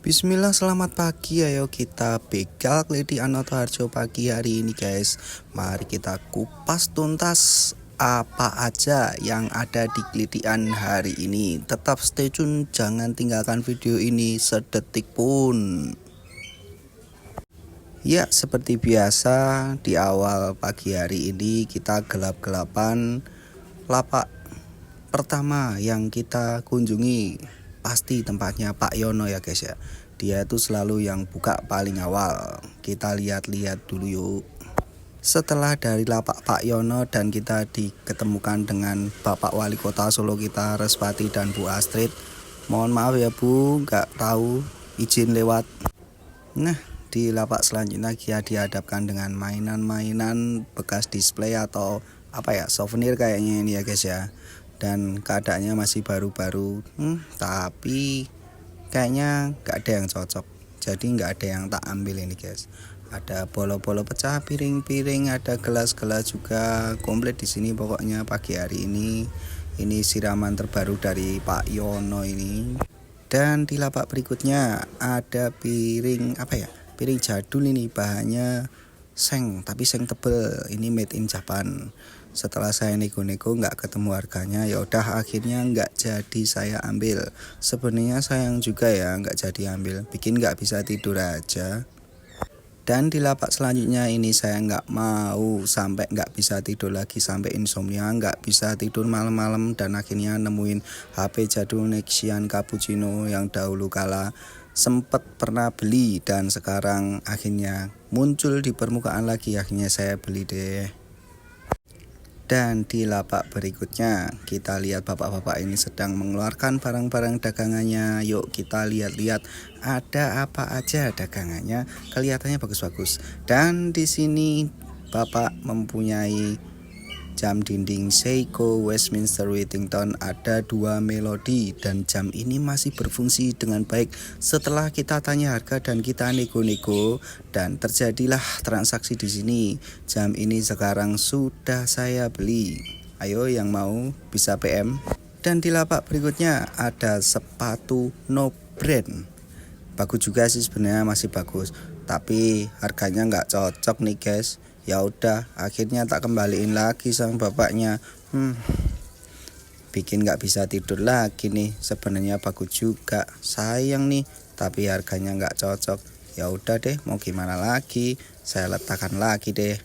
Bismillah, selamat pagi. Ayo kita begal Kliti Anoto pagi hari ini guys. Mari kita kupas tuntas apa aja yang ada di Klitian hari ini. Tetap stay tune, jangan tinggalkan video ini sedetik pun. Ya, seperti biasa di awal pagi hari ini kita gelap-gelapan lapak pertama yang kita kunjungi pasti tempatnya Pak Yono ya guys ya. Dia itu selalu yang buka paling awal. Kita lihat-lihat dulu yuk. Setelah dari lapak Pak Yono dan kita diketemukan dengan Bapak Wali Kota Solo kita, Respati dan Bu Astrid. Mohon maaf ya Bu, nggak tahu izin lewat. Nah, di lapak selanjutnya kita dihadapkan dengan mainan-mainan bekas display atau apa ya, souvenir kayaknya ini ya guys ya. Dan keadaannya masih baru-baru, tapi kayaknya nggak ada yang cocok, jadi nggak ada yang tak ambil ini guys. Ada bolo-bolo pecah, piring-piring, ada gelas-gelas juga komplit di sini pokoknya pagi hari ini. Ini siraman terbaru dari Pak Yono ini. Dan di lapak berikutnya ada piring apa ya, piring jadul ini, bahannya seng tapi seng tebel, ini made in Japan. Setelah saya nego-nego nggak ketemu harganya, ya udah akhirnya nggak jadi saya ambil. Sebenarnya sayang juga ya nggak jadi ambil, bikin nggak bisa tidur aja. Dan di lapak selanjutnya ini saya nggak mau sampai nggak bisa tidur lagi, sampai insomnia, nggak bisa tidur malam-malam, dan akhirnya nemuin HP jadul Nexian Cappuccino yang dahulu kala sempet pernah beli dan sekarang akhirnya muncul di permukaan lagi, akhirnya saya beli deh. Dan di lapak berikutnya kita lihat bapak-bapak ini sedang mengeluarkan barang-barang dagangannya. Yuk kita lihat-lihat ada apa aja dagangannya. Kelihatannya bagus-bagus. Dan di sini bapak mempunyai jam dinding Seiko Westminster Whittington, ada 2 melodi, dan jam ini masih berfungsi dengan baik. Setelah kita tanya harga dan kita nego-nego dan terjadilah transaksi di sini. Jam ini sekarang sudah saya beli. Ayo yang mau bisa PM. Dan di lapak berikutnya ada sepatu no brand. Bagus juga sih sebenarnya, masih bagus, tapi harganya nggak cocok nih guys. Ya udah akhirnya tak kembaliin lagi sama bapaknya. Bikin nggak bisa tidur lagi nih. Sebenarnya bagus juga, sayang nih, tapi harganya nggak cocok. Ya udah deh, mau gimana lagi, saya letakkan lagi deh.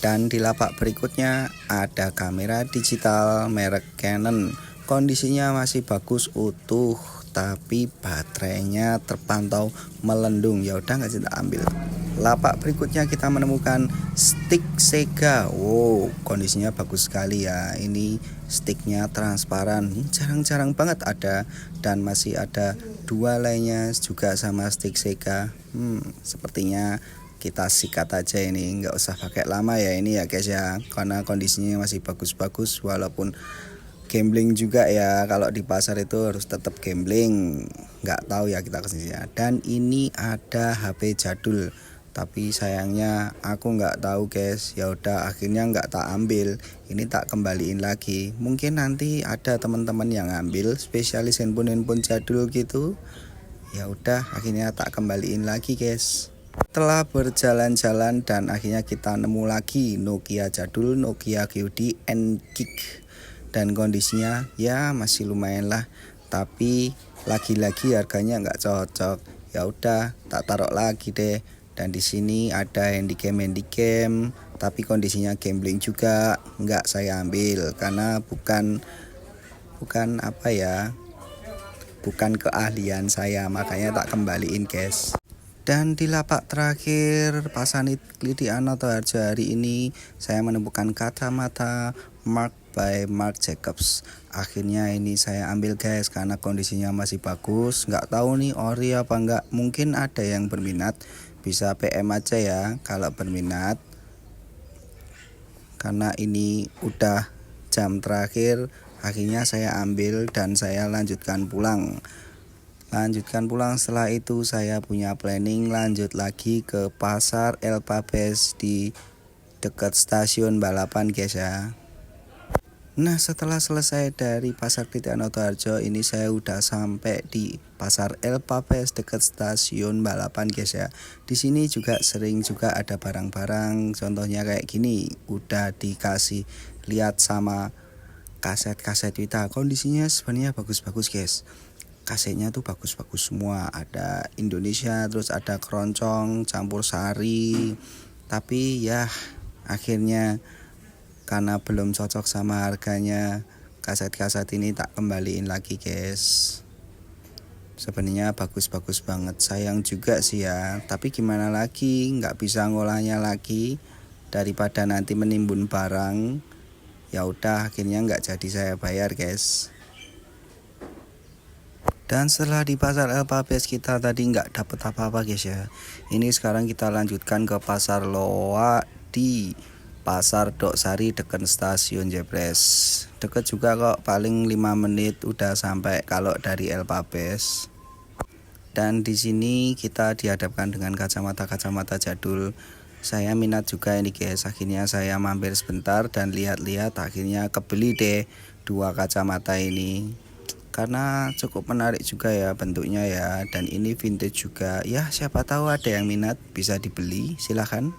Dan di lapak berikutnya ada kamera digital merek Canon. Kondisinya masih bagus, utuh, tapi baterainya terpantau melendung. Ya udah nggak kita ambil. Lapak berikutnya kita menemukan stick Sega. Wow, kondisinya bagus sekali ya. Ini sticknya transparan, jarang-jarang banget ada. Dan masih ada 2 lainnya juga sama stick Sega. Sepertinya kita sikat aja ini, nggak usah pakai lama ya ini ya guys ya, karena kondisinya masih bagus-bagus. Walaupun gambling juga ya, kalau di pasar itu harus tetap gambling. Nggak tahu ya kita kesini ya. Dan ini ada HP jadul, tapi sayangnya aku nggak tahu guys. Ya udah akhirnya nggak tak ambil, ini tak kembaliin lagi. Mungkin nanti ada teman-teman yang ambil spesialis handphone jadul gitu. Ya udah akhirnya tak kembaliin lagi guys. Setelah berjalan-jalan dan akhirnya kita nemu lagi Nokia jadul, Nokia QD N-Kick, dan kondisinya ya masih lumayan lah, tapi lagi-lagi harganya nggak cocok. Ya udah tak taruh lagi deh. Dan di sini ada handycam, tapi kondisinya gambling juga, nggak saya ambil karena bukan apa ya, bukan keahlian saya, makanya tak kembaliin guys. Dan di lapak terakhir Pasanit Kliti Anoto hari ini saya menemukan kacamata Mark by Marc Jacobs. Akhirnya ini saya ambil guys karena kondisinya masih bagus. Nggak tahu nih ori apa enggak, mungkin ada yang berminat, bisa PM aja ya kalau berminat. Karena ini udah jam terakhir, akhirnya saya ambil dan saya lanjutkan pulang. Setelah itu saya punya planning lanjut lagi ke pasar Elpabes di dekat stasiun balapan guys ya. Nah, setelah selesai dari Pasar Kritian Harjo, ini saya udah sampai di Pasar El Papes dekat stasiun balapan guys ya. Di sini juga sering juga ada barang-barang, contohnya kayak gini, udah dikasih lihat sama kaset-kaset kita. Kondisinya sebenarnya bagus-bagus guys. Kasetnya tuh bagus-bagus semua. Ada Indonesia, terus ada keroncong, campur sari. Tapi ya akhirnya karena belum cocok sama harganya, kaset-kaset ini tak kembaliin lagi guys. Sebenarnya bagus-bagus banget, sayang juga sih ya. Tapi gimana lagi, nggak bisa ngolahnya lagi. Daripada nanti menimbun barang, ya udah akhirnya nggak jadi saya bayar guys. Dan setelah di pasar El Papes kita tadi nggak dapet apa-apa guys ya. Ini sekarang kita lanjutkan ke pasar Loa di Pasar Doksari dekat stasiun Jepres. Deket juga kok, paling 5 menit udah sampai kalau dari El Papes. Dan di sini kita dihadapkan dengan kacamata-kacamata jadul. Saya minat juga ini guys. Akhirnya saya mampir sebentar dan lihat-lihat, akhirnya kebeli deh 2 kacamata ini. Karena cukup menarik juga ya bentuknya ya, dan ini vintage juga. Ya siapa tahu ada yang minat, bisa dibeli, silahkan.